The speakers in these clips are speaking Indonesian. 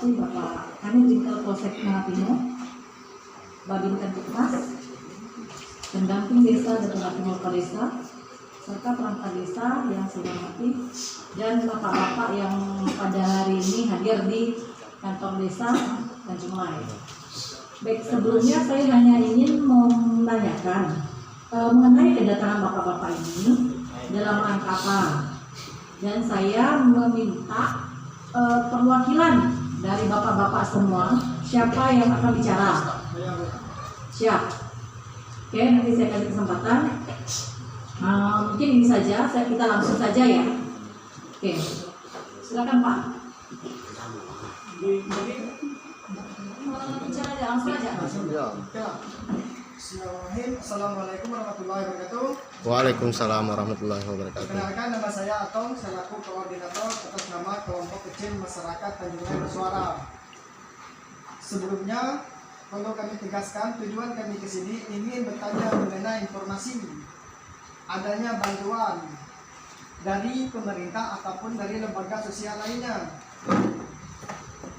Bupati, Bapak Kanit Jintel Polsek Malapino, Babin Kantikmas, pendamping desa dan pendamping kepala desa, serta perangkat desa yang saya hormati, dan bapak-bapak yang pada hari ini hadir di kantor desa Tanjung Lai. Baik, sebelumnya saya hanya ingin menanyakan mengenai kedatangan bapak-bapak ini dalam rangka apa, dan saya meminta perwakilan dari bapak-bapak semua, siapa yang akan bicara. Siap. Oke, nanti saya kasih kesempatan. Mungkin ini saja, kita langsung saja ya. Oke, silakan Pak. Bicara langsung aja. Bismillahirrahmanirrahim. Assalamualaikum warahmatullahi wabarakatuh. Waalaikumsalam warahmatullahi wabarakatuh. Perkenalkan, nama saya Atong, selaku koordinator atas nama kelompok kecil masyarakat Tanjung Lai Bersuara. Sebelumnya, perlu kami tegaskan tujuan kami ke sini ingin bertanya mengenai informasi adanya bantuan dari pemerintah ataupun dari lembaga sosial lainnya.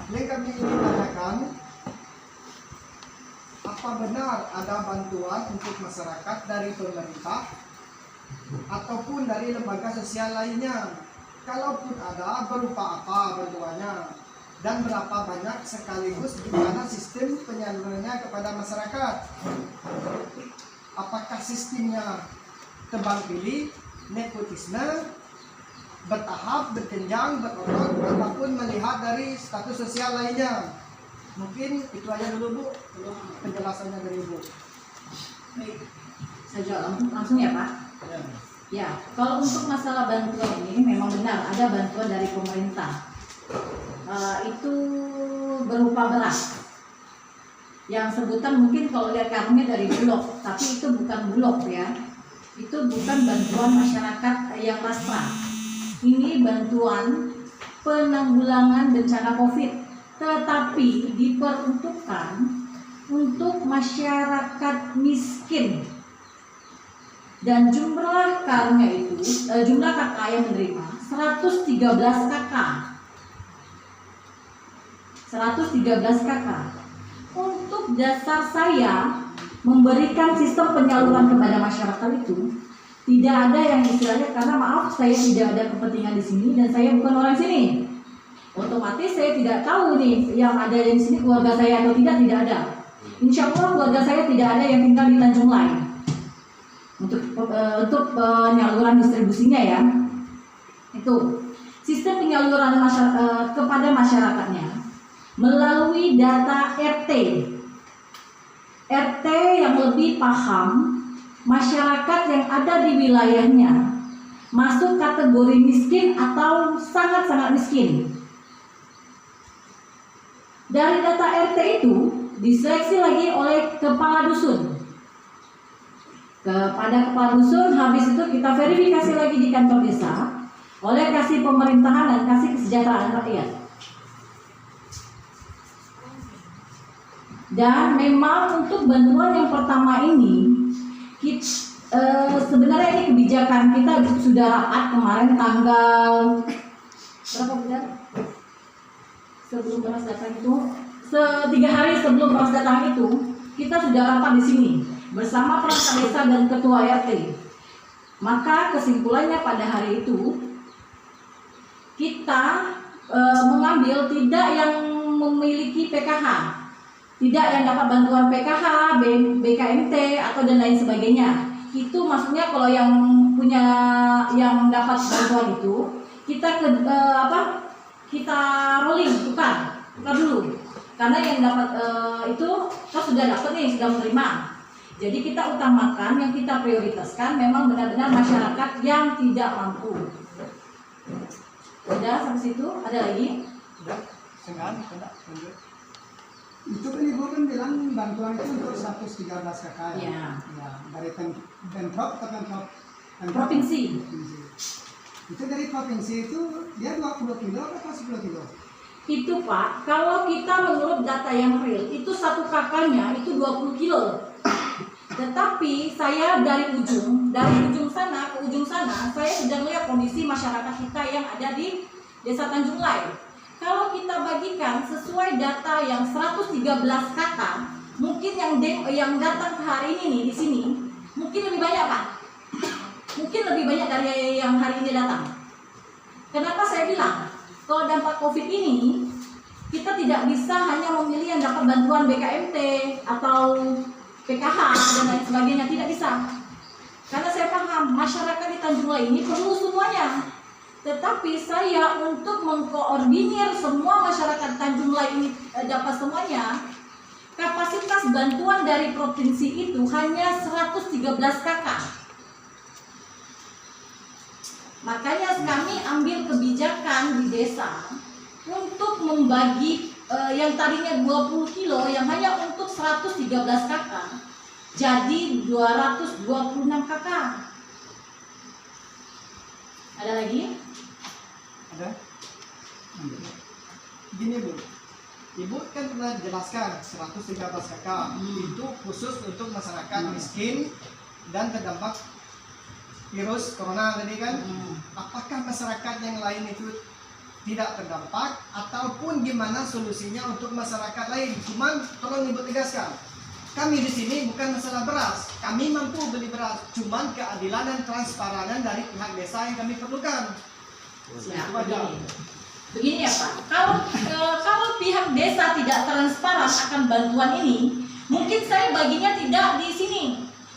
Yang kami ingin tanyakan, apa benar ada bantuan untuk masyarakat dari pemerintah ataupun dari lembaga sosial lainnya? Kalaupun ada, berupa apa bantuannya? Dan berapa banyak sekaligus gimana sistem penyalurannya kepada masyarakat? Apakah sistemnya tebang pilih, nepotisme, bertahap, berjenjang, berurut, ataupun melihat dari status sosial lainnya? Mungkin itu aja dulu Bu, penjelasannya dari Ibu. Baik, saya jawab langsung ya Pak. Ya, kalau untuk masalah bantuan ini memang benar ada bantuan dari pemerintah. Itu berupa beras. Yang sebutan mungkin kalau lihat karungnya dari Bulog, tapi itu bukan Bulog ya. Itu bukan bantuan masyarakat yang pasrah. Ini bantuan penanggulangan bencana COVID, tetapi diperuntukkan untuk masyarakat miskin. Dan jumlah karungnya itu, jumlah KK yang menerima 113 KK. 113 KK. Untuk dasar saya memberikan sistem penyaluran kepada masyarakat itu tidak ada yang istilahnya, karena maaf saya tidak ada kepentingan di sini dan saya bukan orang sini. Otomatis saya tidak tahu nih yang ada di sini keluarga saya atau tidak ada. Insya Allah keluarga saya tidak ada yang tinggal di Tanjung Lai. Untuk penyaluran distribusinya ya, itu sistem penyaluran kepada masyarakatnya melalui data RT yang lebih paham masyarakat yang ada di wilayahnya masuk kategori miskin atau sangat-sangat miskin. Dari data RT itu diseleksi lagi oleh kepala dusun. Kepada kepala dusun, habis itu kita verifikasi lagi di kantor desa oleh kasih pemerintahan dan kasih kesejahteraan rakyat. Dan memang untuk bantuan yang pertama ini sebenarnya ini kebijakan kita sudah rapat kemarin tanggal berapa bulan? Sebelum beras datang itu, 3 hari sebelum beras datang itu, kita sudah rapat di sini bersama perangkat desa dan ketua RT. Maka kesimpulannya pada hari itu kita mengambil tidak yang memiliki PKH, tidak yang dapat bantuan PKH, BKMT atau dan lain sebagainya. Itu maksudnya kalau yang punya yang dapat bantuan itu kita kita rolling, tukar dulu. Karena yang dapat itu kita sudah dapat nih, sudah menerima. Jadi kita utamakan, yang kita prioritaskan memang benar-benar masyarakat yang tidak mampu. Sudah sampai situ? Ada lagi? Sudah, itu kan Ibu kan bilang bantuan itu untuk 113 KK ya? Ya, dari Pemprov ke Pemprov Provinsi. Itu dari provinsi itu dia 20 kilo atau 10 kilo? Itu Pak, kalau kita menurut data yang real, itu satu kakaknya itu 20 kilo. Tetapi saya dari ujung sana ke ujung sana, saya sudah melihat kondisi masyarakat kita yang ada di Desa Tanjung Lai. kalau kita bagikan sesuai data yang 113 kakak, mungkin yang datang ke hari ini nih di sini mungkin lebih banyak Pak. Mungkin lebih banyak dari yang hari ini datang. Kenapa saya bilang kalau dampak COVID ini kita tidak bisa hanya memilih yang dapat bantuan BKMT atau PKH dan lain sebagainya, tidak bisa. Karena saya paham masyarakat di Tanjung Lai ini perlu semuanya. Tetapi saya untuk mengkoordinir semua masyarakat Tanjung Lai ini dapat semuanya, kapasitas bantuan dari provinsi itu hanya 113 kakak. Makanya kami ambil kebijakan di desa untuk membagi yang tadinya 20 kilo yang hanya untuk 113 kakak jadi 226 kakak. Ada lagi? Ada? Gini Bu, Ibu kan pernah jelaskan 113 kakak itu khusus untuk masyarakat miskin dan terdampak virus corona tadi kan. Apakah masyarakat yang lain itu tidak terdampak ataupun gimana solusinya untuk masyarakat lain? Cuman tolong Ibu tegaskan, kami di sini bukan masalah beras, kami mampu beli beras, cuman keadilan dan transparanan dari pihak desa yang kami perlukan. Ya, Itu aja. begini ya Pak, kalau pihak desa tidak transparan akan bantuan ini, mungkin saya baginya tidak di sini.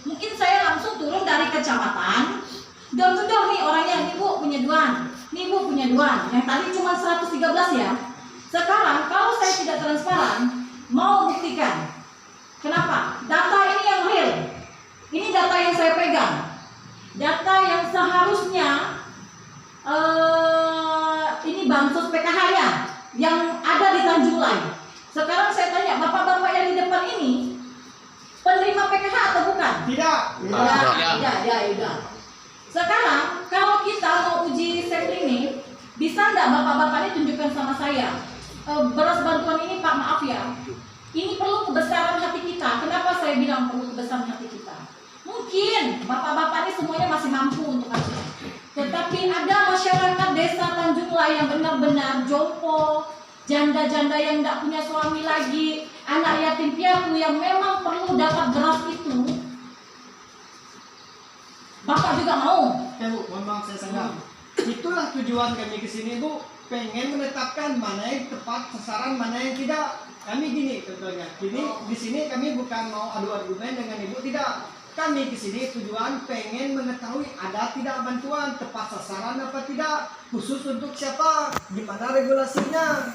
Mungkin saya langsung turun dari kecamatan, door to door nih orangnya, nih Bu punya duan, nih Bu punya duan. Yang tadi cuma 113 ya. Sekarang kalau saya tidak transparan, mau buktikan. Kenapa? Data ini yang real. Ini data yang saya pegang. Data yang seharusnya ini bansos PKH-nya yang ada di Tanjung Lai. Sekarang saya tanya, bapak-bapak yang di depan ini penerima PKH atau bukan? Tidak. Tidak. Sekarang kalau kita mau uji sampling ini, bisa enggak bapak-bapak ini tunjukkan sama saya beras bantuan ini Pak, maaf ya, ini perlu kebesaran hati kita. Kenapa saya bilang perlu kebesaran hati kita? Mungkin bapak-bapak ini semuanya masih mampu untuk hasil. Tetapi ada masyarakat desa Tanjung Lai yang benar-benar jompo, janda-janda yang tidak punya suami lagi, anak yatim piatu yang memang perlu dapat beras itu. Bapak juga mau? Ya Bu, mohon maaf saya sanggah. Itulah tujuan kami ke sini Bu, pengen menetapkan mana yang tepat sasaran, mana yang tidak. Kami gini contohnya, di sini kami bukan mau adu argumen dengan Ibu, tidak. Kami ke sini tujuan pengen mengetahui ada tidak bantuan tepat sasaran apa tidak, khusus untuk siapa, gimana regulasinya.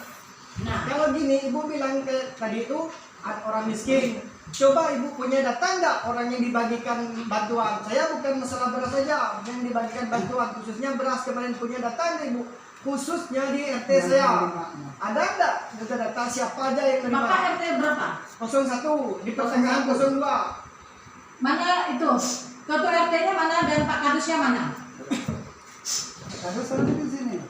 Nah, Kalau gini Ibu bilang ke tadi itu ada orang miskin. Coba Ibu punya data enggak orang yang dibagikan bantuan? Saya bukan masalah beras saja yang dibagikan bantuan, khususnya beras kemarin punya data enggak Ibu? Khususnya di RT saya. Ada enggak data siapa aja yang terima? Bapak RT berapa? 01 di pertengahan 02. Mana itu? Ketua RT-nya mana dan Pak Kadusnya mana? Kadus ada di sini.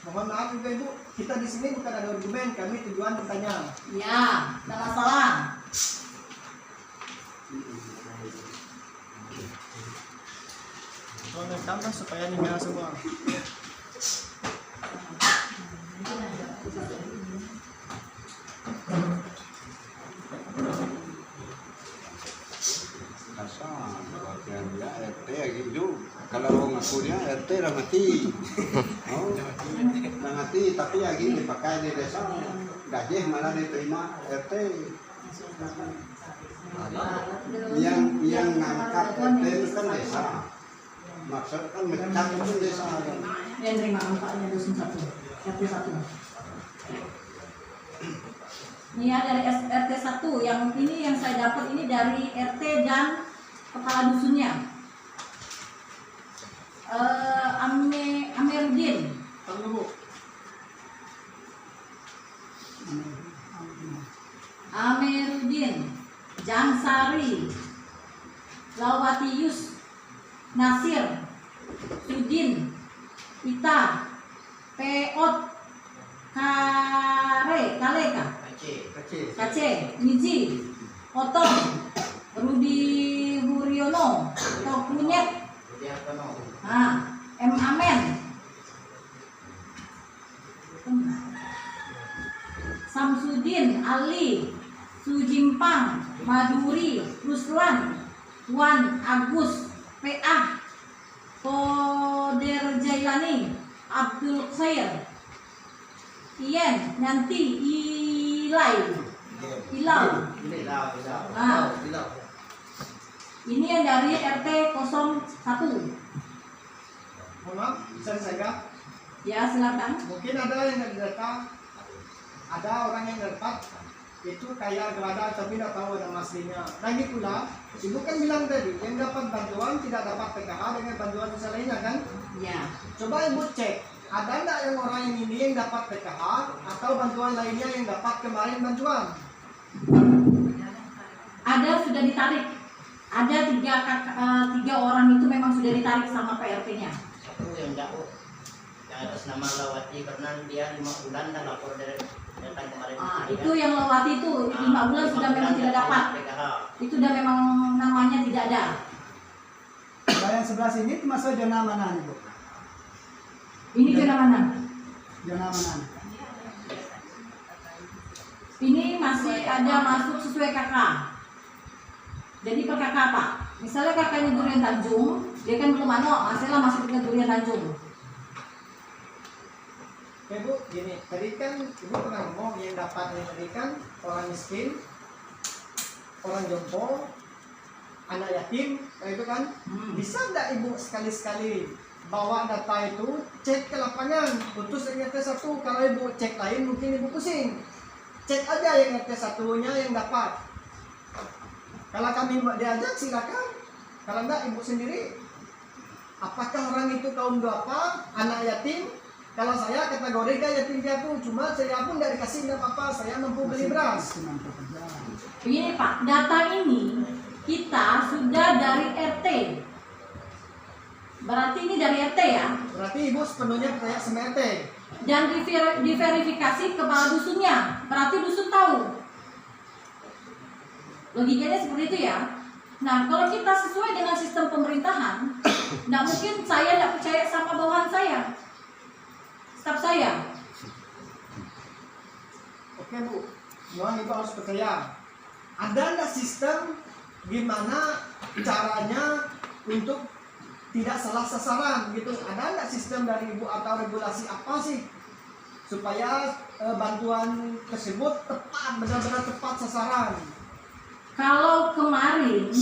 Mohon maaf juga Ibu, kita di sini bukan ada argumen, kami tujuan bertanya. Ya, tidak masalah. Tolong tambah supaya nimel semua. Bagian dia RT gitu. Kalau ngakunya RT lah mati. Oh, lah mati tapi ya gini pakai di desa gaji malah diterima RT. Yang ngangkat RT itu kan desa. Maksud kan mecat itu desa. Yang terima manfaatnya dusun 1, RT 1. Ini ya dari RT 1, yang ini yang saya dapat ini dari RT dan kepala dusunnya. Amerudin. Tunggu Bu. Amerudin, Jansari, Lawatius, Nasir, Sudin, Ita, Peot, Kaleka, Kace, Miji, Otong, Rudi Suryono atau Kunyet. Nah, M. Amen, Samsudin Ali, Sujimpang, Maduri, Ruslan, Wan Agus, PA, Koder Jailani, Abdul Khair, Ian, nanti Ilau. Nah, ini yang dari RT 01. Mohon maaf, bisa saya? Ya, silakan. Mungkin ada yang data, ada orang yang dapat itu kayak gelada tapi tidak tahu nama aslinya. Lagi pula, ibu kan bilang tadi yang dapat bantuan tidak dapat PKH dengan bantuan sosial lainnya kan? Ya. Coba ibu cek, ada nggak yang orang yang ini yang dapat PKH atau bantuan lainnya yang dapat kemarin bantuan? Ada, sudah ditarik. Ada tiga orang itu memang sudah ditarik sama PRT-nya. Satu yang jauh, yang atas nama Lawati karena dia 5 bulan dan lapor dari datang kemarin. Itu yang lewati itu 5 bulan sudah memang tidak dapat. Itu sudah memang namanya tidak ada. Nah, yang sebelah sini termasuk zona mana nih, Bu? Ini zona mana? Zona mana? Ini masih ada masuk sesuai KK. Jadi per KK apa? Misalnya kakaknya Durian Tanjung, dia kan belum hasilnya masuk ke Durian Tanjung. Ya Bu, gini, tadi kan ibu pernah ngomong yang dapat yang tadi kan orang miskin, orang jompo, anak yatim, kayak itu kan. Bisa nggak ibu sekali-sekali bawa data itu cek ke lapangan, putus yang RT 1. Kalau ibu cek lain mungkin ibu pusing. Cek aja yang RT 1-nya yang dapat. Kalau kami diajak silakan. Kalau enggak ibu sendiri. Apakah orang itu kaum duafa, anak yatim? Kalau saya kategori yatim piatu, cuma saya pun tidak dikasih apa-apa, saya mampu beli beras. Begini Pak, data ini kita sudah dari RT. Berarti ini dari RT ya? Berarti ibu sepenuhnya percaya sama RT. Dan diverifikasi kepala dusunnya. Berarti dusun tahu. Logikanya seperti itu ya. Nah, kalau kita sesuai dengan sistem pemerintahan, nggak mungkin saya nggak percaya sama bawahan saya, staf saya. Oke Bu, mohon ibu harus percaya. Ada nggak sistem gimana caranya untuk tidak salah sasaran gitu? Ada nggak sistem dari ibu atau regulasi apa sih supaya bantuan tersebut tepat, benar-benar tepat sasaran? Kalau kemarin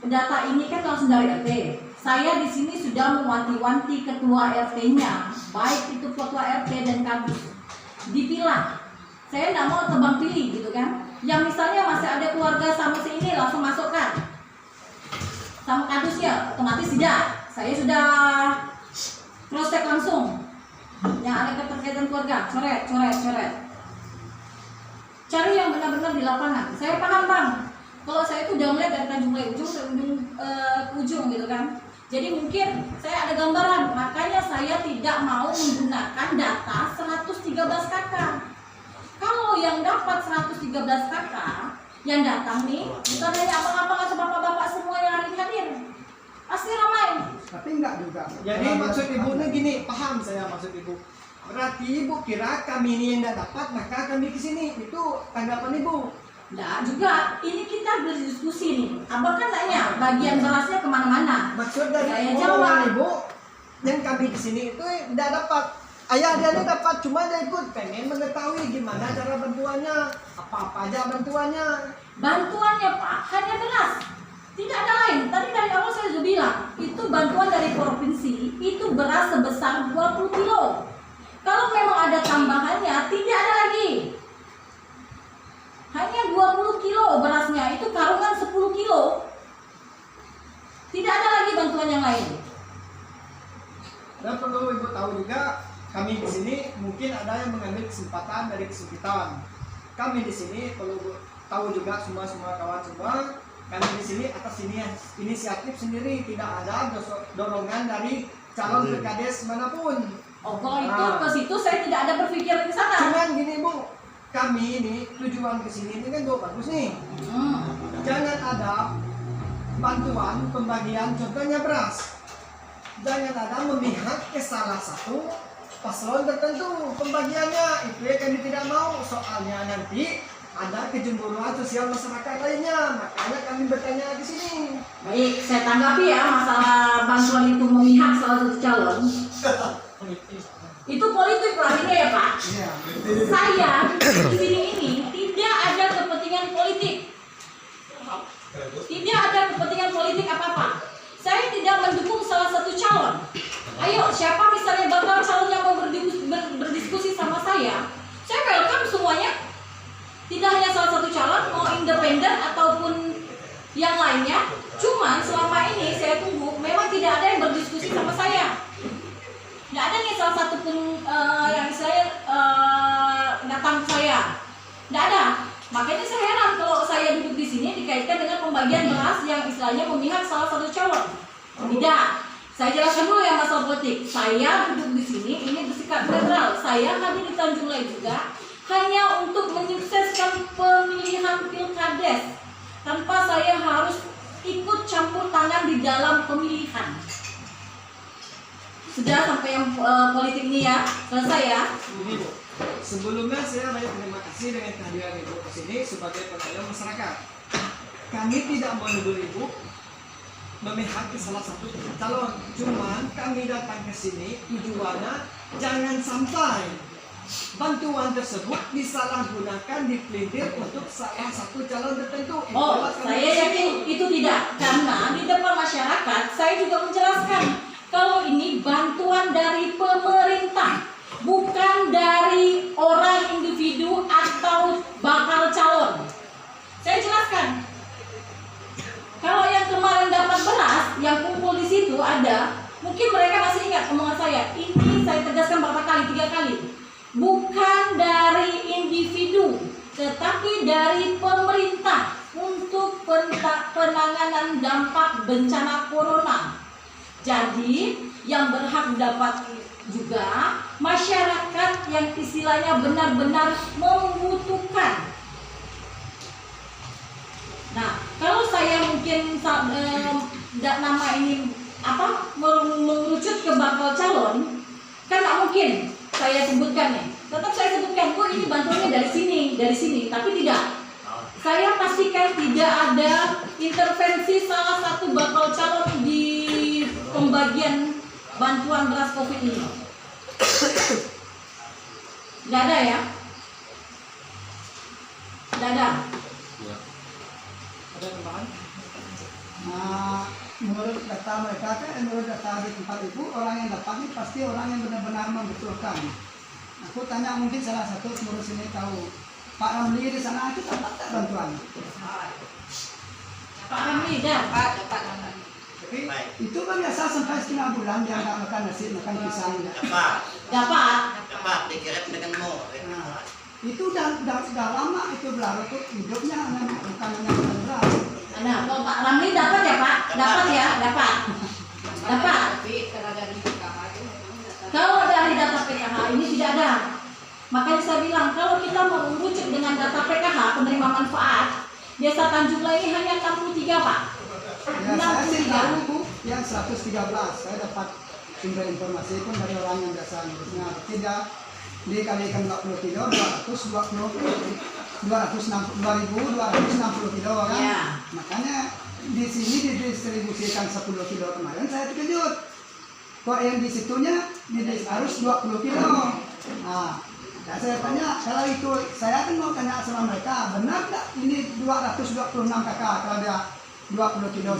data ini kan langsung dari RT. Saya di sini sudah mewanti-wanti ketua RT-nya, baik itu ketua RT dan kadus. Dipilah. Saya tidak mau tebang pilih gitu kan. Yang misalnya masih ada keluarga sama si ini langsung masukkan. Sama kadus ya, otomatis tidak. Saya sudah cross check langsung. Yang ada keterkaitan keluarga, coret. Cari yang benar-benar di lapangan. Saya paham Bang. Kalau saya itu udah melihat dari Tanjung Balai ujung ke ujung gitu kan. Jadi mungkin saya ada gambaran, makanya saya tidak mau menggunakan data 113 KK. Kalau yang dapat 113 KK, yang datang nih, bukan hanya abang-abang atau bapak-bapak semua yang hadir. Pasti ramai. Tapi enggak juga. Jadi maksud ibu ini gini, paham saya maksud ibu. Berarti ibu kira kami ini yang tidak dapat, maka kami ke sini. Itu tanggapan ibu. Nah juga, ini kita berdiskusi nih. Abang kan nanya, bagian berasnya kemana-mana. Maksud dari Saya omongan jawab. ibu, yang kami di sini itu tidak dapat. Ayah dia ini dapat, cuma dia ikut pengen mengetahui gimana cara bantuannya, apa-apa aja bantuannya. Bantuannya Pak, hanya beras. Tidak ada lain. Tadi dari awal saya sudah bilang, itu bantuan dari provinsi, itu beras sebesar 20 kilo. Kalau memang ada tambahannya, tidak ada lagi. Hanya 20 kilo berasnya, itu karungan 10 kilo. Tidak ada lagi bantuan yang lain. Dan perlu ibu tahu juga, kami di sini mungkin ada yang mengambil kesempatan dari kesempitan. Kami di sini perlu tahu juga semua kawan semua, kami di sini atas inisiatif sendiri, tidak ada dorongan dari calon PKDS manapun. Oh, kalau itu ke situ saya tidak ada berpikir ke sana. Cuman gini Bu, kami ini tujuan ke sini ini kan bagus nih. Jangan ada bantuan pembagian contohnya beras. Jangan ada memihak ke salah satu paslon tertentu pembagiannya. Itu yang kami tidak mau, soalnya nanti ada kecemburuan sosial masyarakat lainnya. Makanya kami bertanya di sini. Baik, saya tanggapi ya masalah bantuan itu memihak salah satu calon. Itu politik larinya ya Pak. Iya. Saya di sini ini tidak ada kepentingan politik. Tidak ada kepentingan politik apa-apa. Saya tidak mendukung salah satu calon. Ayo, siapa misalnya bakal calon yang mau berdiskusi sama saya welcome semuanya. Tidak hanya salah satu calon, mau independen ataupun yang lainnya. Cuman selama ini saya tunggu, memang tidak ada yang berdiskusi sama saya. Tidak ada nih salah satu pun yang saya datang ke saya. Tidak ada. Makanya saya heran kalau saya duduk di sini dikaitkan dengan pembagian beras yang istilahnya memihak salah satu calon. Tidak. Saya jelaskan dulu ya masalah politik. Saya duduk di sini ini bersikap netral. Saya hadir di Tanjung Lai juga hanya untuk menyukseskan pemilihan pilkades tanpa saya harus ikut campur tangan di dalam pemilihan. Sudah sampai yang politik ini ya, selesai ya. Begini Bu, sebelumnya saya banyak terima kasih dengan kehadiran Ibu ke sini sebagai pengayomi masyarakat. Kami tidak menuduh Ibu memihak ke salah satu calon, cuman kami datang ke sini tujuannya jangan sampai bantuan tersebut disalahgunakan, dipelintir untuk salah satu calon tertentu. Oh, saya yakin itu tidak, karena di depan masyarakat saya juga menjelaskan kalau ini bantuan dari pemerintah, bukan dari orang individu atau bakal calon. Saya jelaskan. Kalau yang kemarin dapat beras, yang kumpul di situ ada, mungkin mereka masih ingat omongan saya. Ini saya tegaskan berapa kali, 3 kali. Bukan dari individu, tetapi dari pemerintah untuk penanganan dampak bencana corona. Jadi yang berhak dapat juga masyarakat yang istilahnya benar-benar membutuhkan. Nah, kalau saya mungkin nama ini mengerucut ke bakal calon, kan nggak mungkin saya sebutkan ya. Tetap saya sebutkan, kok ini bantuannya dari sini, tapi tidak. Saya pastikan tidak ada intervensi salah satu bakal calon di pembagian bantuan beras COVID ini. Tidak ada ya? Tidak ada. Ada tambahan? Nah, menurut data mereka menurut data di tempat Ibu, orang yang dapat ini pasti orang yang benar-benar membutuhkan. Aku tanya mungkin salah satu pengurus ini tahu, Pak Ramli di sana itu dapat tak bantuan? Pak Ramli dapat. Tapi Itu kan biasa sampai setengah bulan dia nggak makan nasi, makan pisang. Dapat. Dikirim denganmu. Nah, itu udah lama itu berlarut tuh hidupnya bukan hanya makan beras. Nah, kalau Pak Ramli dapat ya Pak? Dapat ya, dapat. Kalau dari data PKH ini tidak ada. Makanya saya bilang kalau kita mau merujuk dengan data PKH penerima manfaat, Desa Tanjung Lai ini hanya 63 Pak. Ya, saya sih tahu Bu, yang 113 saya dapat sumber informasi pun dari orang yang biasa ngurusnya. Tidak dikalikan 40 kilo, 2.260 kilo kan. Ya. Makanya di sini didistribusikan 10 kilo kemarin saya terkejut. Kok yang di situnya harus 20 kilo. Nah, saya tanya, kalau itu saya kan mau tanya sama mereka, benar nggak ini 226 kakak kalau dia 20 kilo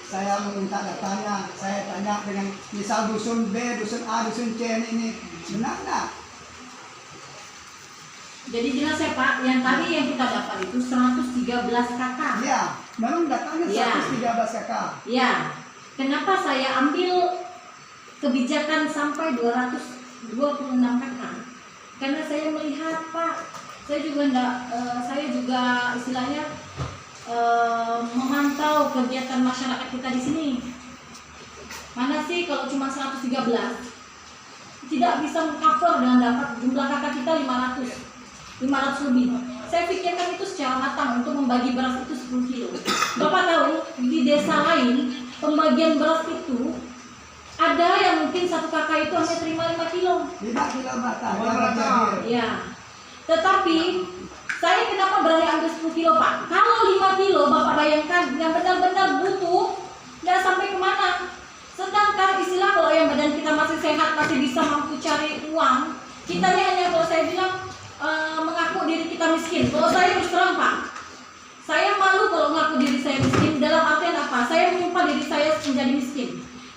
saya meminta datanya, saya tanya dengan misal dusun B, dusun A, dusun C ini benar nggak? Jadi jelas ya Pak, yang tadi yang kita dapat itu 113 kakak. Iya, memang datanya Iya. 113 kakak. Ya, kenapa saya ambil kebijakan sampai 226 kakak? Karena saya melihat Pak, saya juga istilahnya memantau kegiatan masyarakat kita di sini. Mana sih kalau cuma 113 tidak bisa mengcover dengan dapat jumlah kakak kita 500 lebih. saya pikirkan itu secara matang untuk membagi beras itu 10 kilo. Bapak tahu di desa lain pembagian beras itu ada yang mungkin satu kakak itu hanya terima 5 kilo. 5 kilo mata. Ya. Tetapi saya kenapa berani ambil 10 kilo Pak? Kalau 5 kilo Bapak bayangkan yang benar-benar butuh nggak sampai kemana. Sedangkan istilah kalau yang badan kita masih sehat, masih bisa mampu cari uang, kita ini hanya kalau saya bilang mengaku diri kita miskin. Kalau saya terus terang Pak, saya malu kalau mengaku diri saya miskin. Dalam artian apa? Saya menyumpah diri saya menjadi miskin.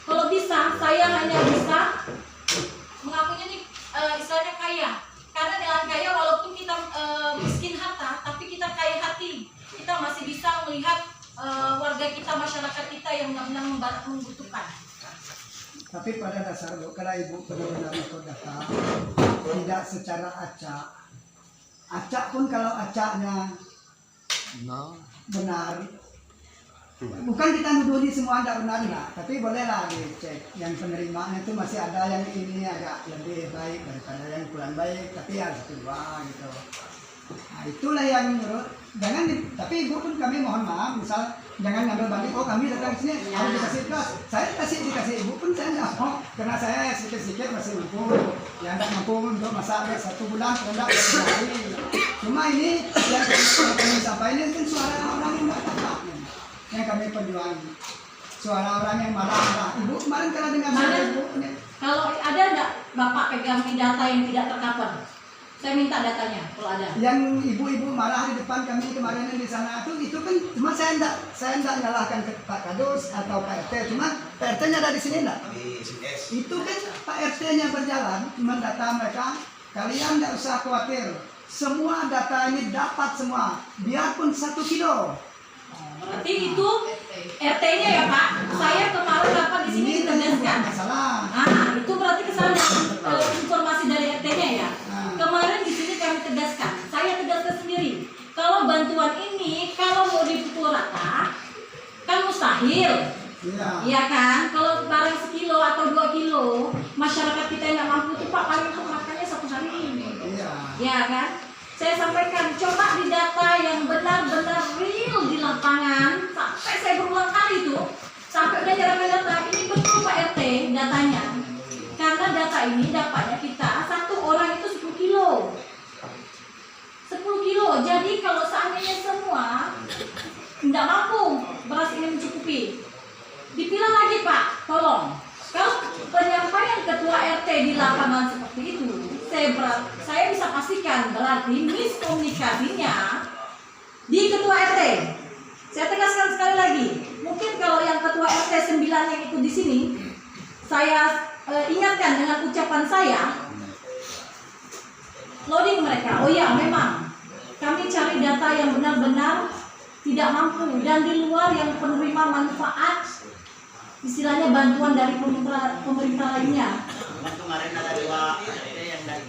Kalau bisa, saya hanya bisa mengakunya nih istilahnya kaya. Karena dengan kaya walaupun kita miskin harta, tapi kita kaya hati. Kita masih bisa melihat warga kita, masyarakat kita yang benar-benar membutuhkan. Tapi pada dasar Bu, kalau Ibu benar-benar ikut data, tidak secara acak. Acak pun kalau acaknya benar, bukan kita nuduhi semua tidak benar lah, tapi bolehlah dicek. Yang penerimaan itu masih ada yang ini agak lebih baik daripada yang kurang baik, tapi harus kedua gitu. Nah, itulah yang menurut tapi Ibu pun kami mohon maaf, misal jangan ngambil balik, oh kami datang ke sini harus dikasih plus, saya dikasih Ibu pun saya nggak mau, karena saya sedikit masih mampu, yang tidak mampu untuk masak 1 bulan, tidak 1 hari. Cuma ini yang kami sampaikan ini kan suara orang yang tidak tepat, yang kami perjuangkan, suara orang yang marah. Ibu kemarin kalau dengar Ibu, Kalau ada nggak Bapak pegang data yang tidak tercover? Saya minta datanya kalau ada. Yang ibu-ibu marah di depan kami kemarin di sana itu kan cuma saya enggak nyalahkan ke Pak Kadus atau Pak RT, cuma Pak RT-nya ada di sini enggak? Itu kan Pak RT-nya berjalan mendata mereka, kalian enggak usah khawatir. Semua data ini dapat semua, biarpun 1 kilo. Berarti itu RT-nya ya Pak. Saya kemarin Bapak di sini tegaskan. Masalah. Itu berarti kesalahan informasi dari RT-nya ya. Kemarin di sini kami tegaskan, saya tegaskan sendiri. Kalau bantuan ini kalau mau dipukul rata, kan mustahil. Iya kan? Kalau barang 1 kilo atau 2 kilo, masyarakat kita yang nggak mampu itu Pak paling untuk makannya 1 hari. Iya kan? Saya sampaikan, coba di data yang benar-benar real di lapangan. Sampai saya berulang kali itu, sampai udah jarang data. Ini betul Pak RT datanya. Karena data ini dapatnya kita 1 orang itu 10 kilo. 10 kilo. Jadi kalau seandainya semua tidak mampu beras ini mencukupi, dipilah lagi Pak, tolong. Kalau penyampaian ketua RT di lapangan seperti itu, saya bisa pastikan berarti miskomunikasinya di ketua RT. Saya tegaskan sekali lagi, mungkin kalau yang ketua RT 9 yang ikut di sini, saya ingatkan dengan ucapan saya, loading mereka. Oh ya, memang kami cari data yang benar-benar tidak mampu dan di luar yang penerima manfaat, istilahnya bantuan dari pemerintah lainnya. Kemarin ada 2 yang dari